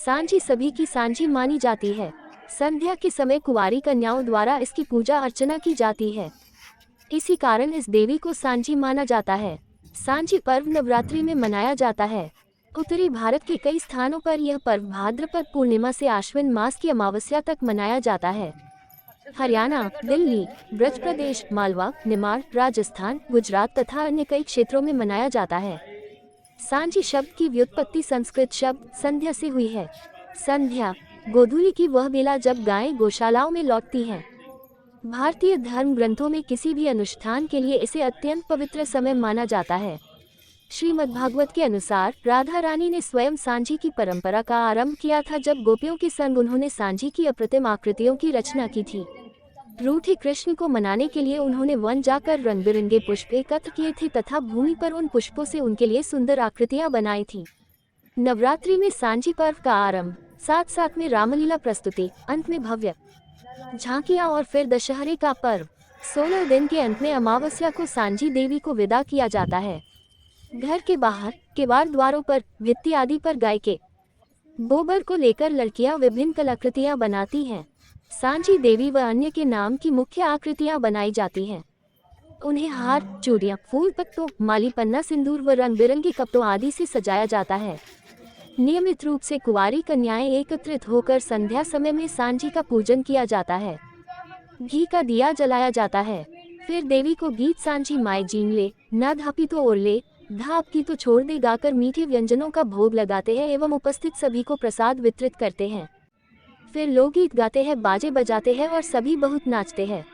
सांझी सभी की सांझी मानी जाती है। संध्या के समय कुंवारी कन्याओं द्वारा इसकी पूजा अर्चना की जाती है। इसी कारण इस देवी को सांझी माना जाता है। सांझी पर्व नवरात्रि में मनाया जाता है। उत्तरी भारत के कई स्थानों पर यह पर्व भाद्रपद पूर्णिमा से आश्विन मास की अमावस्या तक मनाया जाता है। हरियाणा, दिल्ली, ब्रज प्रदेश, मालवा, निमाड़, राजस्थान, गुजरात तथा अन्य कई क्षेत्रों में मनाया जाता है। सांझी शब्द की व्युत्पत्ति संस्कृत शब्द संध्या से हुई है। संध्या गोधूली की वह बेला जब गायें गौशालाओं में लौटती हैं। भारतीय धर्म ग्रंथों में किसी भी अनुष्ठान के लिए इसे अत्यंत पवित्र समय माना जाता है। श्रीमद्भागवत के अनुसार राधा रानी ने स्वयं सांझी की परंपरा का आरंभ किया था, जब गोपियों के संग उन्होंने सांझी की अप्रतिम आकृतियों की रचना की थी। रूठे कृष्ण को मनाने के लिए उन्होंने वन जाकर रंग बिरंगे पुष्प एकत्र किए थे तथा भूमि पर उन पुष्पों से उनके लिए सुंदर आकृतियां बनाई थी। नवरात्रि में सांझी पर्व का आरंभ, साथ साथ में रामलीला प्रस्तुति, अंत में भव्य झांकियां और फिर दशहरे का पर्व। 16 दिन के अंत में अमावस्या को सांझी देवी को विदा किया जाता है। घर के बाहर, किवाड़ द्वारों पर, भित्ति आदि पर गाय के गोबर को लेकर लड़कियां विभिन्न कलाकृतियां बनाती हैं। सांझी देवी व अन्य के नाम की मुख्य आकृतियां बनाई जाती हैं। उन्हें हार, चूड़ियां, फूल पत्तों, माली पन्ना, सिंदूर व रंग बिरंगे कपड़ों आदि से सजाया जाता है। नियमित रूप से कुंवारी कन्याएं एकत्रित होकर संध्या समय में सांझी का पूजन किया जाता है। घी का दिया जलाया जाता है। फिर देवी को गीत सांझी माए जीन ले, ना धापी तो ओढ़ ले, धाप की तो छोड़ दे गाकर मीठे व्यंजनों का भोग लगाते हैं एवं उपस्थित सभी को प्रसाद वितरित करते हैं। फिर लोकगीत गाते हैं, बाजे बजाते हैं और सभी बहुत नाचते हैं।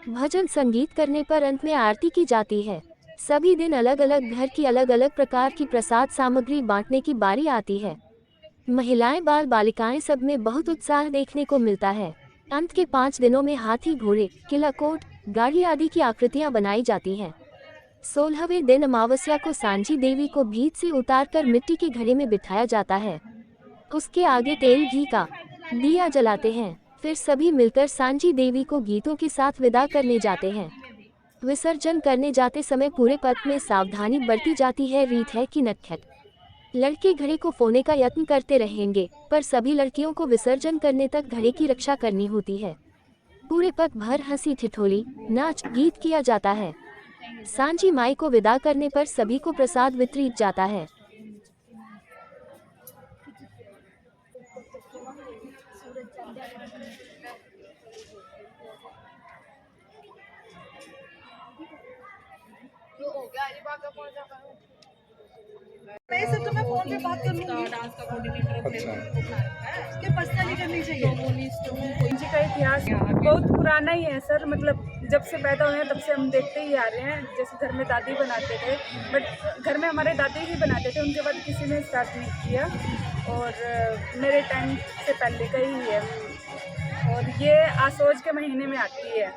भजन संगीत करने पर अंत में आरती की जाती है। सभी दिन अलग अलग घर की अलग अलग प्रकार की प्रसाद सामग्री बांटने की बारी आती है। महिलाएं, बाल बालिकाएं सब में बहुत उत्साह देखने को मिलता है। अंत के 5 दिनों में हाथी, घोड़े, किला कोट, गाड़ी आदि की आकृतियां बनाई जाती हैं। 16वें दिन अमावस्या को सांझी देवी को भीत से उतारकर मिट्टी के घड़े में बिठाया जाता है। उसके आगे तेल घी का दिया जलाते हैं। फिर सभी मिलकर सांझी देवी को गीतों के साथ विदा करने जाते हैं। विसर्जन करने जाते समय पूरे पथ में सावधानी बरती जाती है। रीत है कि नटखट लड़के घड़े को फोड़ने का यत्न करते रहेंगे, पर सभी लड़कियों को विसर्जन करने तक घड़े की रक्षा करनी होती है। पूरे पथ भर हंसी ठिठोली, नाच गीत किया जाता है। सांझी माई को विदा करने पर सभी को प्रसाद वितरित जाता है। सर तो मैं फोन पे बात कर लूंगी। डांस का कोऑर्डिनेटर के पर्सनली करनी चाहिए। जी का इतिहास बहुत पुराना ही है सर, मतलब जब से पैदा हुए हैं तब से हम देखते ही आ रहे हैं। जैसे घर में दादी बनाते थे, बट घर में हमारे दादी ही बनाते थे, उनके बाद किसी ने स्टार्ट नहीं किया और मेरे टाइम से पहले का ही है। और ये आसोज के महीने में आती है,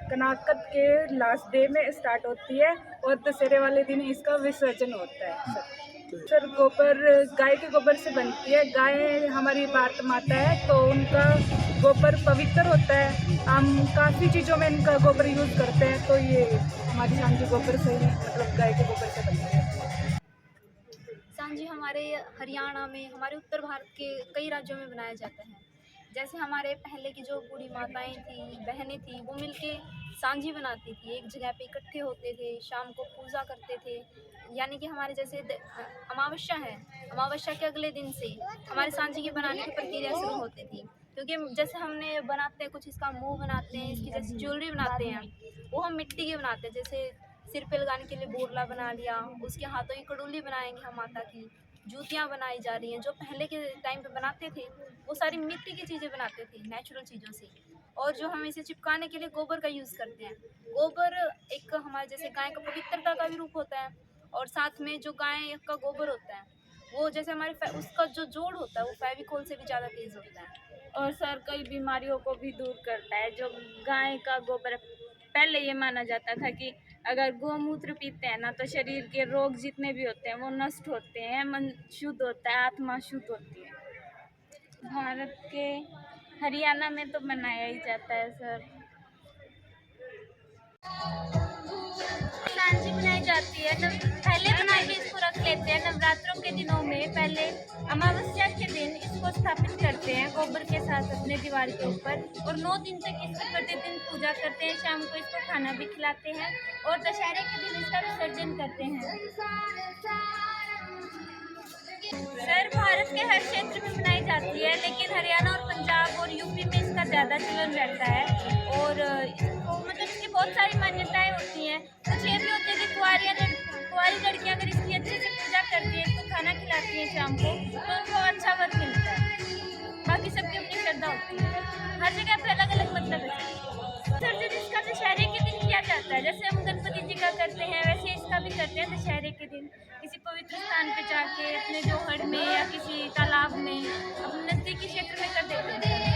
कनाकत के लास्ट डे में स्टार्ट होती है और दशहरे वाले दिन इसका विसर्जन होता है। सर गोबर गाय के गोबर से बनती है। गाय हमारी भारत माता है तो उनका गोबर पवित्र होता है। हम काफ़ी चीज़ों में इनका गोबर यूज़ करते हैं, तो ये हमारी सांझी गोबर से ही, मतलब गाय के गोबर से बनती है। सांझी हमारे हरियाणा में, हमारे उत्तर भारत के कई राज्यों में बनाया जाता है। जैसे हमारे पहले की जो बूढ़ी माताएं थी, बहनें थी, वो मिलके सांझी बनाती थी, एक जगह पे इकट्ठे होते थे, शाम को पूजा करते थे। यानी कि हमारे जैसे अमावस्या है, अमावस्या के अगले दिन से हमारे सांझी की बनाने की प्रक्रिया शुरू होती थी। क्योंकि जैसे हमने बनाते हैं कुछ, इसका मुंह बनाते हैं, इसकी जैसे ज्वेलरी बनाते हैं, वो हम मिट्टी की बनाते हैं। जैसे सिर पे लगाने के लिए बोरला बना लिया, उसके हाथों की कड़ोली बनाएंगे हम माता की, जूतियाँ बनाई जा रही हैं। जो पहले के टाइम पे बनाते थे वो सारी मिट्टी की चीज़ें बनाते थे, नेचुरल चीज़ों से। और जो हम इसे चिपकाने के लिए गोबर का यूज़ करते हैं। गोबर एक हमारे जैसे गाय का पवित्रता का भी रूप होता है, और साथ में जो गाय का गोबर होता है वो जैसे हमारे उसका जो जोड़ होता है वो फेविकोल से भी ज़्यादा तेज़ होता है। और सर कई बीमारियों को भी दूर करता है। जो गाय का गोबर, पहले ये माना जाता था कि अगर गोमूत्र पीते हैं ना तो शरीर के रोग जितने भी होते हैं वो नष्ट होते हैं, मन शुद्ध होता है, आत्मा शुद्ध होती है। भारत के हरियाणा में तो मनाया ही जाता है सर। सांझी बनाई जाती है, पहले बना के इसको रख लेते हैं नवरात्रों के दिनों में। पहले अमावस्या के को स्थापित करते हैं गोबर के साथ अपने दीवार के ऊपर, और 9 दिन तक इसकी प्रतिदिन पूजा करते हैं। शाम को इसको खाना भी खिलाते हैं और दशहरे के दिन इसका विसर्जन करते हैं। सर, भारत के हर क्षेत्र में मनाई जाती है, लेकिन हरियाणा और पंजाब और यूपी में इसका ज़्यादा चलन रहता है। और इसको मतलब इसकी बहुत सारी मान्यताएं होती हैं। कुछ ये भी होते हैं कि कुंवारी लड़कियां अगर इसकी अच्छे से पूजा करती हैं, इसको खाना खिलाती हैं शाम को, तो उनको अच्छा वर मिलता है। बाकी सबकी अपनी श्रद्धा होती है, हर जगह पे अलग अलग मतलब है। विसर्जन इसका दशहरे के दिन किया जाता है। जैसे हम गणपति जी का करते हैं, वैसे इसका भी करते हैं दशहरे के दिन। किसी पवित्र स्थान पे जाके अपने जोहड़ में या किसी तालाब में अपने नज़दीकी क्षेत्र में कर देते हैं।